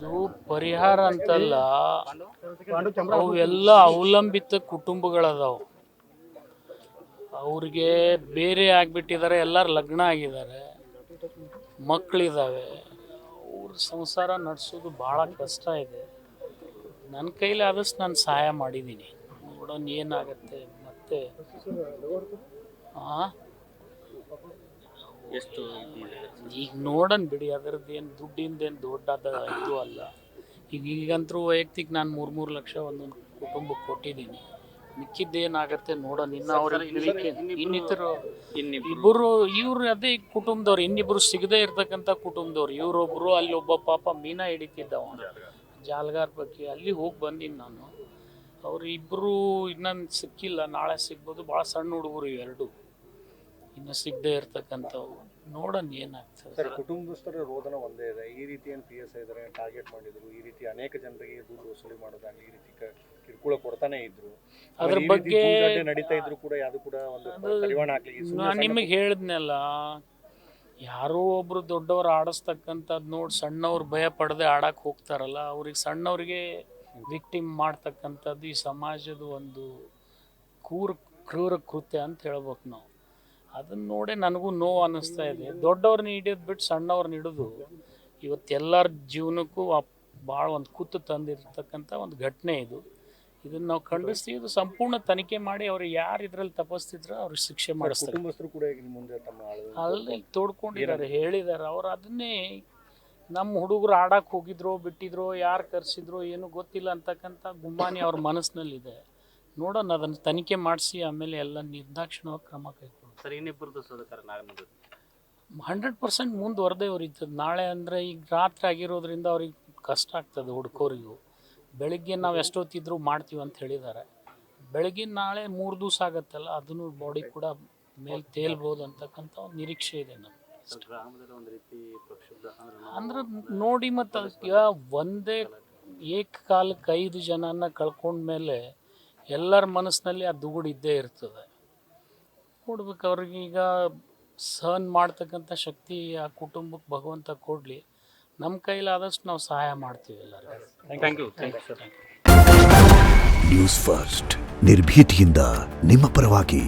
ಇದು ಪರಿಹಾರ ಅಂತಲ್ಲ, ಅವೆಲ್ಲ ಅವಲಂಬಿತ ಕುಟುಂಬಗಳದಾವು. ಅವ್ರಿಗೆ ಬೇರೆ ಆಗಿಬಿಟ್ಟಿದ್ದಾರೆ, ಎಲ್ಲರೂ ಲಗ್ನ ಆಗಿದ್ದಾರೆ, ಮಕ್ಕಳಿದ್ದಾವೆ. ಅವ್ರ ಸಂಸಾರ ನಡೆಸೋದು ಭಾಳ ಕಷ್ಟ ಇದೆ. ನನ್ನ ಕೈಲಿ ಆದಷ್ಟು ನಾನು ಸಹಾಯ ಮಾಡಿದ್ದೀನಿ. ನೋಡೋಣ ಏನಾಗತ್ತೆ ಮತ್ತೆ. ಎಷ್ಟು ಈಗ ನೋಡೋಣ ಬಿಡಿ, ಅದರದ್ದೇನು ದುಡ್ಡಿಂದೇನು ದೊಡ್ಡದ ಇದು ಅಲ್ಲ. ಈಗಂತರೂ ವೈಯಕ್ತಿಕ ನಾನು 3 ಲಕ್ಷ ಒಂದೊಂದು ಕುಟುಂಬಕ್ಕೆ ಕೊಟ್ಟಿದ್ದೀನಿ. ಮಿಕ್ಕಿದ್ದೇನಾಗತ್ತೆ ನೋಡೋಣ. ಇನ್ನು ಅವ್ರ ಇನ್ನಿತರು ಇಬ್ಬರು ಇವ್ರು ಅದೇ ಕುಟುಂಬದವ್ರು, ಇನ್ನಿಬ್ಬರು ಸಿಗದೆ ಇರ್ತಕ್ಕಂಥ ಕುಟುಂಬದವ್ರು. ಇವರೊಬ್ಬರು ಅಲ್ಲಿ ಒಬ್ಬ ಪಾಪ ಮೀನಾ ಹಿಡಿತಿದ್ದವ ಜಾಲ್ಗಾರ್ ಬಗ್ಗೆ, ಅಲ್ಲಿ ಹೋಗಿ ಬಂದೀನಿ ನಾನು. ಅವ್ರು ಇಬ್ಬರು ಇನ್ನೊಂದು ಸಿಕ್ಕಿಲ್ಲ, ನಾಳೆ ಸಿಗ್ಬೋದು. ಭಾಳ ಸಣ್ಣ ಹುಡುಗರು ಇವೆರಡು, ಇನ್ನು ಸಿಗದೆ ಇರ್ತಕ್ಕಂಥವು. ನೋಡೋಣ ಏನಾಗ್ತದೆ. ಸರ್, ಕುಟುಂಬಸ್ಥರ ರೋದನ ಒಂದೇ ಇದೆ. ಈ ರೀತಿ ಏನು PSI ಇದ್ದಾರೆ ಟಾರ್ಗೆಟ್ ಮಾಡಿದ್ರು, ಈ ರೀತಿ ಅನೇಕ ಜನರಿಗೆ ದುಡ್ಡು ವಸೂಲಿ ಮಾಡೋದಾಗಲಿ, ಈ ರೀತಿ ಕಿರುಕುಳ ಕೊಡ್ತಾನೆ ಇದ್ರು. ಅದ್ರ ಬಗ್ಗೆ ನಡೀತಾ ಇದ್ರು ಕೂಡ ಯಾವುದು ಕೂಡ ಒಂದು ಕಡಿವಾಣ ಹಾಕಲಿ. ನಾನು ನಿಮಗೆ ಹೇಳಿದ್ನಲ್ಲ, ಯಾರೋ ಒಬ್ರು ದೊಡ್ಡವ್ರು ಆಡಿಸ್ತಕ್ಕಂಥದ್ದು ನೋಡಿ ಸಣ್ಣವ್ರು ಭಯ ಪಡದೆ ಆಡಕ್ಕೆ ಹೋಗ್ತಾರಲ್ಲ, ಅವ್ರಿಗೆ ಸಣ್ಣವ್ರಿಗೆ ವಿಕ್ಟಿಮ್ ಮಾಡ್ತಕ್ಕಂಥದ್ದು ಈ ಸಮಾಜದ ಒಂದು ಕ್ರೂರ ಕೃತ್ಯ ಅಂತ ಹೇಳ್ಬೇಕು ನಾವು. ಅದನ್ನ ನೋಡಿ ನನಗೂ ನೋವು ಅನ್ನಿಸ್ತಾ ಇದೆ. ದೊಡ್ಡವ್ರನ್ನ ಹಿಡಿಯೋದು ಬಿಟ್ಟು ಸಣ್ಣವ್ರನ್ನ ಹಿಡಿದು ಇವತ್ತೆಲ್ಲರ ಜೀವನಕ್ಕೂ ಭಾಳ ಒಂದು ಕುತ್ತು ತಂದಿರ್ತಕ್ಕಂಥ ಒಂದು ಘಟನೆ ಇದು. ಇದನ್ನು ನಾವು ಖಂಡಿಸ್ತೀವಿ. ಇದು ಸಂಪೂರ್ಣ ತನಿಖೆ ಮಾಡಿ ಅವ್ರು ಯಾರು ಇದರಲ್ಲಿ ತಪ್ಪಿಸ್ತಿದ್ರು ಅವ್ರಿಗೆ ಶಿಕ್ಷೆ ಮಾಡಿಸ್ತಾರೆ. ಕುಟುಂಬಸ್ಥರು ಕೂಡ ಈಗ ಮುಂದೆ ತಮ್ಮ ಅಲ್ಲಿ ತೋಡ್ಕೊಂಡಿದ್ದಾರೆ, ಹೇಳಿದ್ದಾರೆ. ಅವ್ರು ಅದನ್ನೇ ನಮ್ಮ ಹುಡುಗರು ಆಡಕ್ಕೆ ಹೋಗಿದ್ರು ಬಿಟ್ಟಿದ್ರು, ಯಾರು ಕರೆಸಿದ್ರು ಏನೂ ಗೊತ್ತಿಲ್ಲ ಅಂತಕ್ಕಂಥ ಗುಮಾನಿ ಅವ್ರ ಮನಸ್ಸಿನಲ್ಲಿದೆ. ನೋಡೋಣ, ಅದನ್ನು ತನಿಖೆ ಮಾಡಿಸಿ ಆಮೇಲೆ ಎಲ್ಲ ನಿರ್ದಾಕ್ಷಿಣ್ಯವಾಗಿ ಕ್ರಮ ಕೈಗೊಳ್ಳಿ. ಸರ್, ಇನ್ನಿಬ್ಬರದ್ದು ಸಹಕಾರ 100% ಮುಂದುವರೆದೇ ಉರಿತದೆ. ನಾಳೆ ಅಂದರೆ ಈಗ ರಾತ್ರಿ ಆಗಿರೋದ್ರಿಂದ ಅವ್ರಿಗೆ ಕಷ್ಟ ಆಗ್ತದೆ ಹುಡುಕೋರಿಗೂ. ಬೆಳಗ್ಗೆ ನಾವು ಎಷ್ಟೊತ್ತಿದ್ರು ಮಾಡ್ತೀವಿ ಅಂತ ಹೇಳಿದ್ದಾರೆ. ಬೆಳಗ್ಗೆ ನಾಳೆ 3 ದಿವಸ ಆಗುತ್ತಲ್ಲ, ಅದನ್ನು ಬಾಡಿ ಕೂಡ ಮೇಲೆ ತೇಲ್ಬೋದು ಅಂತಕ್ಕಂಥ ಒಂದು ನಿರೀಕ್ಷೆ ಇದೆ ನಮಗೆ. ಗ್ರಾಮದಲ್ಲಿ ಒಂದು ರೀತಿ ಪ್ರಕ್ಷುಬ್ಧ ಅಂದ್ರೆ ನೋಡಿ, ಮತ್ತು ಈಗ ಒಂದೇ ಏಕಕಾಲಕ್ಕೆ 5 ಜನನ ಕಳ್ಕೊಂಡ್ಮೇಲೆ ಎಲ್ಲರ ಮನಸ್ಸಿನಲ್ಲಿ ಆ ದುಗುಡು ಇದ್ದೇ ಇರ್ತದೆ. ಕೊಡ್ಬೇಕು ಅವ್ರಿಗೆ. ಈಗ ಸಹನ್ ಮಾಡ್ತಕ್ಕಂಥ ಶಕ್ತಿ ಆ ಕುಟುಂಬಕ್ಕೆ ಭಗವಂತ ಕೊಡಲಿ. ನಮ್ಮ ಕೈಲಾದಷ್ಟು ನಾವು ಸಹಾಯ ಮಾಡ್ತೀವಿ ಎಲ್ಲರಿಗೂ. Thank you sir. News first, ನಿರ್ಭೀತಿಯಿಂದ ನಿಮ್ಮ ಪರವಾಗಿ.